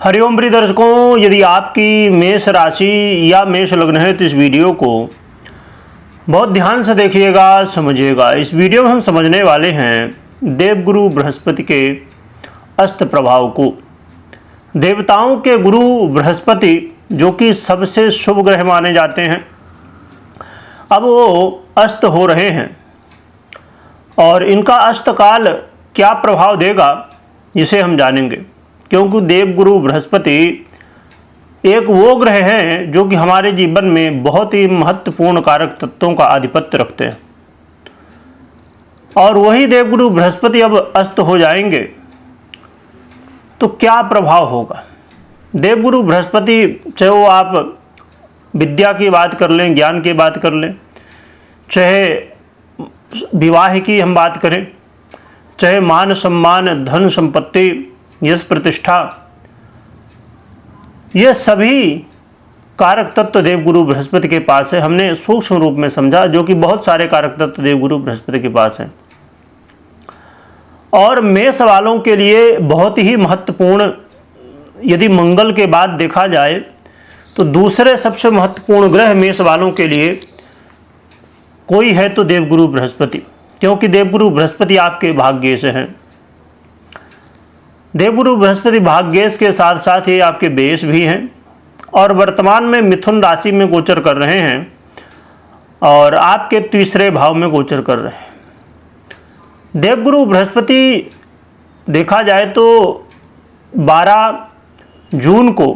हरिओम प्रिय दर्शकों, यदि आपकी मेष राशि या मेष लग्न है तो इस वीडियो को बहुत ध्यान से देखिएगा, समझिएगा। इस वीडियो में हम समझने वाले हैं देवगुरु बृहस्पति के अस्त प्रभाव को। देवताओं के गुरु बृहस्पति जो कि सबसे शुभ ग्रह माने जाते हैं, अब वो अस्त हो रहे हैं और इनका अस्त काल क्या प्रभाव देगा इसे हम जानेंगे। क्योंकि देवगुरु बृहस्पति एक वो ग्रह हैं जो कि हमारे जीवन में बहुत ही महत्वपूर्ण कारक तत्वों का आधिपत्य रखते हैं, और वही देवगुरु बृहस्पति अब अस्त हो जाएंगे तो क्या प्रभाव होगा। देवगुरु बृहस्पति, चाहे वो आप विद्या की बात कर लें, ज्ञान की बात कर लें, चाहे विवाह की हम बात करें, चाहे मान सम्मान, धन संपत्ति, यश प्रतिष्ठा, ये सभी कारक तत्व देवगुरु बृहस्पति के पास है। हमने सूक्ष्म रूप में समझा जो कि बहुत सारे कारक तत्व देवगुरु बृहस्पति के पास हैं। और मेष वालों के लिए बहुत ही महत्वपूर्ण, यदि मंगल के बाद देखा जाए तो दूसरे सबसे महत्वपूर्ण ग्रह मेष वालों के लिए कोई है तो देवगुरु बृहस्पति, क्योंकि देवगुरु बृहस्पति आपके भाग्य से हैं। देवगुरु बृहस्पति भाग्येश के साथ साथ ये आपके बेश भी हैं और वर्तमान में मिथुन राशि में गोचर कर रहे हैं और आपके तीसरे भाव में गोचर कर रहे हैं। देवगुरु बृहस्पति देखा जाए तो 12 जून को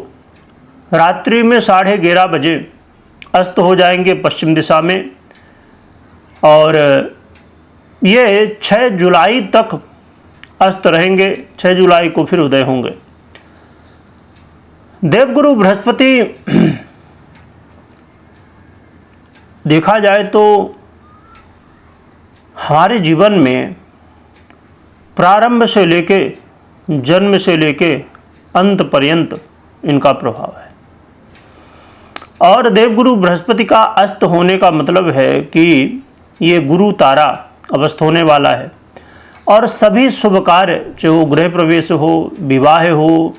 रात्रि में 11:30 बजे अस्त हो जाएंगे पश्चिम दिशा में, और ये 6 जुलाई तक अस्त रहेंगे। 6 जुलाई को फिर उदय होंगे। देवगुरु बृहस्पति देखा जाए तो हमारे जीवन में प्रारंभ से लेके, जन्म से लेके अंत पर्यंत इनका प्रभाव है। और देवगुरु बृहस्पति का अस्त होने का मतलब है कि ये गुरु तारा अवस्थ होने वाला है और सभी शुभ कार्य, चाहे वो गृह प्रवेश हो, विवाह हो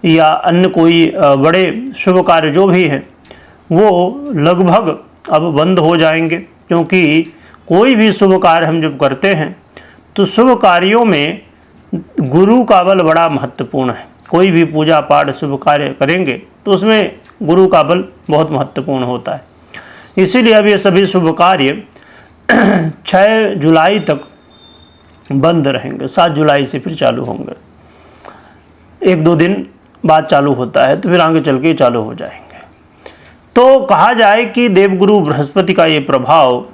या अन्य कोई बड़े शुभ कार्य जो भी हैं, वो लगभग अब बंद हो जाएंगे। क्योंकि कोई भी शुभ कार्य हम जब करते हैं तो शुभ कार्यों में गुरु का बल बड़ा महत्वपूर्ण है। कोई भी पूजा पाठ शुभ कार्य करेंगे तो उसमें गुरु का बल बहुत महत्वपूर्ण होता है। इसीलिए अब ये सभी शुभ कार्य 6 जुलाई तक बंद रहेंगे। 7 जुलाई से फिर चालू होंगे। 1-2 दिन बाद चालू होता है तो फिर आगे चल के चालू हो जाएंगे। तो कहा जाए कि देवगुरु बृहस्पति का ये प्रभाव,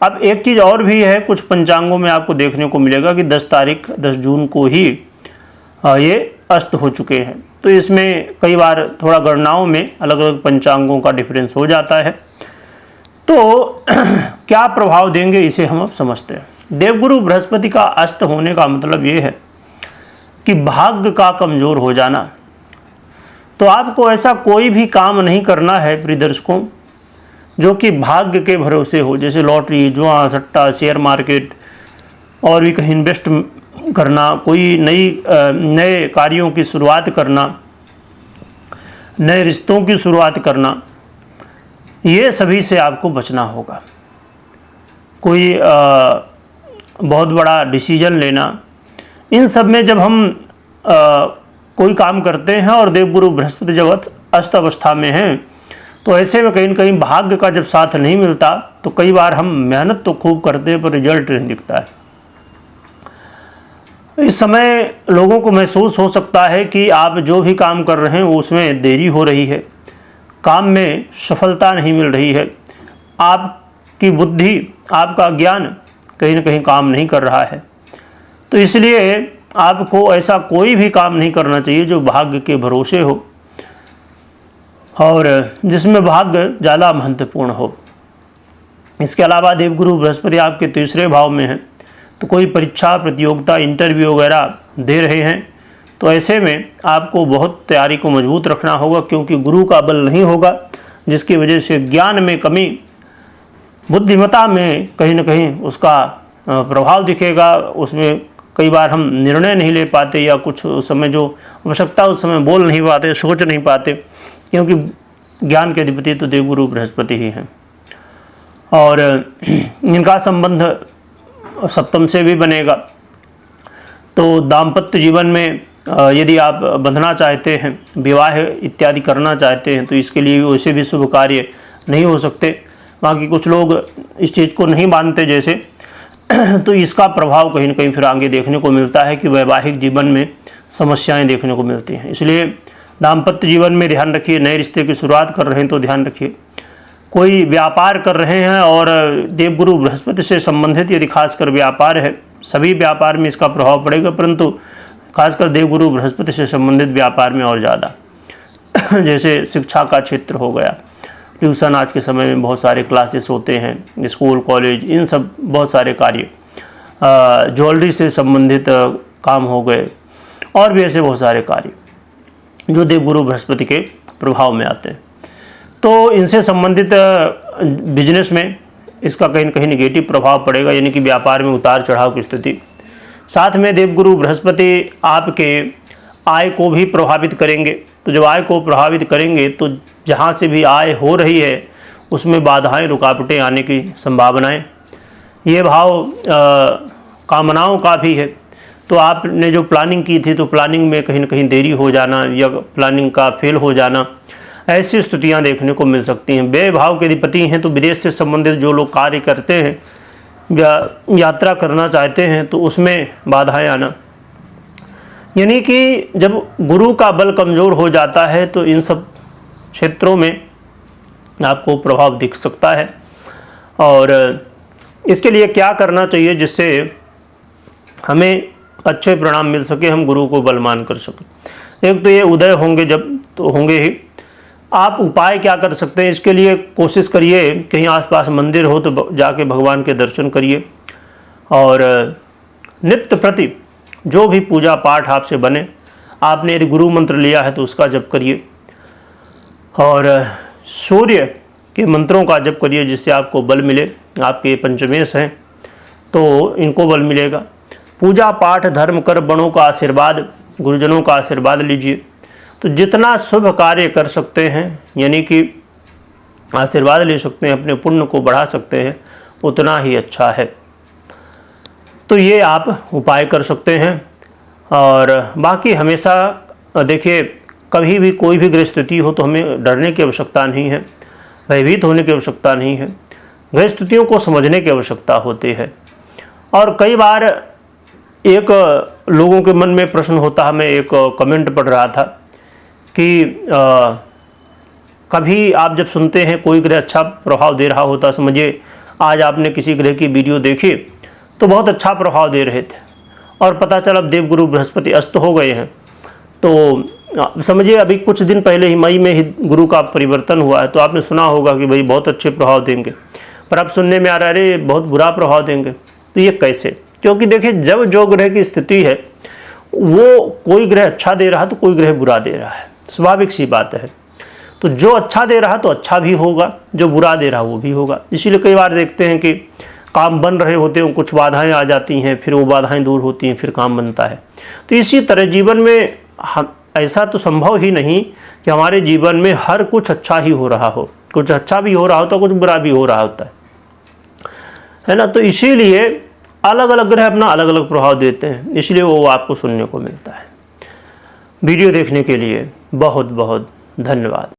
अब एक चीज़ और भी है, कुछ पंचांगों में आपको देखने को मिलेगा कि 10 जून को ही ये अस्त हो चुके हैं। तो इसमें कई बार थोड़ा गणनाओं में अलग अलग पंचांगों का डिफरेंस हो जाता है। तो क्या प्रभाव देंगे इसे हम अब समझते हैं। देवगुरु बृहस्पति का अस्त होने का मतलब ये है कि भाग्य का कमज़ोर हो जाना। तो आपको ऐसा कोई भी काम नहीं करना है प्रिय दर्शकों जो कि भाग्य के भरोसे हो, जैसे लॉटरी, जुआ, सट्टा, शेयर मार्केट और भी कहीं इन्वेस्ट करना, कोई नए कार्यों की शुरुआत करना, नए रिश्तों की शुरुआत करना, ये सभी से आपको बचना होगा। कोई बहुत बड़ा डिसीजन लेना, इन सब में जब हम कोई काम करते हैं और देवगुरु बृहस्पति जब अस्त अवस्था में हैं तो ऐसे में कहीं न कहीं भाग्य का जब साथ नहीं मिलता तो कई बार हम मेहनत तो खूब करते हैं पर रिजल्ट नहीं दिखता है। इस समय लोगों को महसूस हो सकता है कि आप जो भी काम कर रहे हैं उसमें देरी हो रही है, काम में सफलता नहीं मिल रही है, आपकी बुद्धि, आपका ज्ञान कहीं ना कहीं काम नहीं कर रहा है। तो इसलिए आपको ऐसा कोई भी काम नहीं करना चाहिए जो भाग्य के भरोसे हो और जिसमें भाग्य ज़्यादा महत्वपूर्ण हो। इसके अलावा देवगुरु बृहस्पति आपके तीसरे भाव में हैं, तो कोई परीक्षा, प्रतियोगिता, इंटरव्यू वगैरह दे रहे हैं तो ऐसे में आपको बहुत तैयारी को मजबूत रखना होगा, क्योंकि गुरु का बल नहीं होगा, जिसकी वजह से ज्ञान में कमी, बुद्धिमत्ता में कहीं ना कहीं उसका प्रभाव दिखेगा, उसमें कई बार हम निर्णय नहीं ले पाते या कुछ उस समय जो आवश्यकता उस समय बोल नहीं पाते, सोच नहीं पाते, क्योंकि ज्ञान के अधिपति तो देवगुरु बृहस्पति ही हैं। और इनका संबंध सप्तम से भी बनेगा। तो दाम्पत्य जीवन में यदि आप बंधना चाहते हैं, विवाह इत्यादि करना चाहते हैं, तो इसके लिए वैसे भी शुभ कार्य नहीं हो सकते। बाकी कुछ लोग इस चीज़ को नहीं मानते जैसे तो इसका प्रभाव कहीं न कहीं फिर आगे देखने को मिलता है कि वैवाहिक जीवन में समस्याएं देखने को मिलती हैं। इसलिए दाम्पत्य जीवन में ध्यान रखिए। नए रिश्ते की शुरुआत कर रहे हैं तो ध्यान रखिए। कोई व्यापार कर रहे हैं और देवगुरु बृहस्पति से संबंधित यदि खासकर व्यापार है, सभी व्यापार में इसका प्रभाव पड़ेगा, परंतु खासकर देवगुरु बृहस्पति से संबंधित व्यापार में और ज़्यादा जैसे शिक्षा का क्षेत्र हो गया, ट्यूशन, आज के समय में बहुत सारे क्लासेस होते हैं, स्कूल कॉलेज, इन सब बहुत सारे कार्य, ज्वेलरी से संबंधित काम हो गए, और भी ऐसे बहुत सारे कार्य जो देवगुरु बृहस्पति के प्रभाव में आते हैं। तो इनसे संबंधित बिजनेस में इसका कहीं न कहीं निगेटिव प्रभाव पड़ेगा, यानी कि व्यापार में उतार चढ़ाव की स्थिति। साथ में देवगुरु बृहस्पति आपके आय को भी प्रभावित करेंगे। तो जब आय को प्रभावित करेंगे तो जहाँ से भी आय हो रही है उसमें बाधाएं, रुकावटें आने की संभावनाएं। ये भाव कामनाओं का भी है। तो आपने जो प्लानिंग की थी तो प्लानिंग में कहीं न कहीं देरी हो जाना या प्लानिंग का फेल हो जाना, ऐसी स्थितियां देखने को मिल सकती हैं। व्यय भाव के अधिपति हैं तो विदेश से संबंधित जो लोग कार्य करते हैं या यात्रा करना चाहते हैं तो उसमें बाधाएं आना, यानी कि जब गुरु का बल कमज़ोर हो जाता है तो इन सब क्षेत्रों में आपको प्रभाव दिख सकता है। और इसके लिए क्या करना चाहिए जिससे हमें अच्छे परिणाम मिल सके, हम गुरु को बलवान कर सकें। एक तो ये उदय होंगे जब तो होंगे ही। आप उपाय क्या कर सकते हैं, इसके लिए कोशिश करिए कहीं आसपास मंदिर हो तो जाके भगवान के दर्शन करिए, और नित्य प्रति जो भी पूजा पाठ आपसे बने, आपने यदि गुरु मंत्र लिया है तो उसका जप करिए, और सूर्य के मंत्रों का जप करिए जिससे आपको बल मिले। आपके पंचमेश हैं तो इनको बल मिलेगा। पूजा पाठ धर्म कर बड़ों का आशीर्वाद, गुरुजनों का आशीर्वाद लीजिए। तो जितना शुभ कार्य कर सकते हैं, यानी कि आशीर्वाद ले सकते हैं, अपने पुण्य को बढ़ा सकते हैं, उतना ही अच्छा है। तो ये आप उपाय कर सकते हैं। और बाकी हमेशा देखिए, कभी भी कोई भी ग्रह स्थिति हो तो हमें डरने की आवश्यकता नहीं है, भयभीत होने की आवश्यकता नहीं है। ग्रह स्थितियों को समझने की आवश्यकता होती है। और कई बार एक लोगों के मन में प्रश्न होता है, मैं एक कमेंट पढ़ रहा था कि कभी आप जब सुनते हैं कोई ग्रह अच्छा प्रभाव दे रहा होता, समझिए आज आपने किसी ग्रह की वीडियो देखी तो बहुत अच्छा प्रभाव दे रहे थे और पता चला अब देवगुरु बृहस्पति अस्त हो गए हैं, तो समझिए अभी कुछ दिन पहले ही मई में ही गुरु का परिवर्तन हुआ है, तो आपने सुना होगा कि भाई बहुत अच्छे प्रभाव देंगे, पर अब सुनने में आ रहा है अरे बहुत बुरा प्रभाव देंगे। तो ये कैसे? क्योंकि देखिए, जब जो ग्रह की स्थिति है वो कोई ग्रह अच्छा दे रहा तो कोई ग्रह बुरा दे रहा है, स्वाभाविक सी बात है। तो जो अच्छा दे रहा तो अच्छा भी होगा, जो बुरा दे रहा वो भी होगा। इसीलिए कई बार देखते हैं कि काम बन रहे होते हैं, कुछ बाधाएं आ जाती हैं, फिर वो बाधाएं दूर होती हैं, फिर काम बनता है। तो इसी तरह जीवन में हम ऐसा तो संभव ही नहीं कि हमारे जीवन में हर कुछ अच्छा ही हो रहा हो, कुछ अच्छा भी हो रहा होता, कुछ बुरा भी हो रहा होता है ना। तो इसीलिए अलग अलग ग्रह अपना अलग अलग प्रभाव देते हैं, इसलिए वो आपको सुनने को मिलता है। वीडियो देखने के लिए बहुत बहुत धन्यवाद।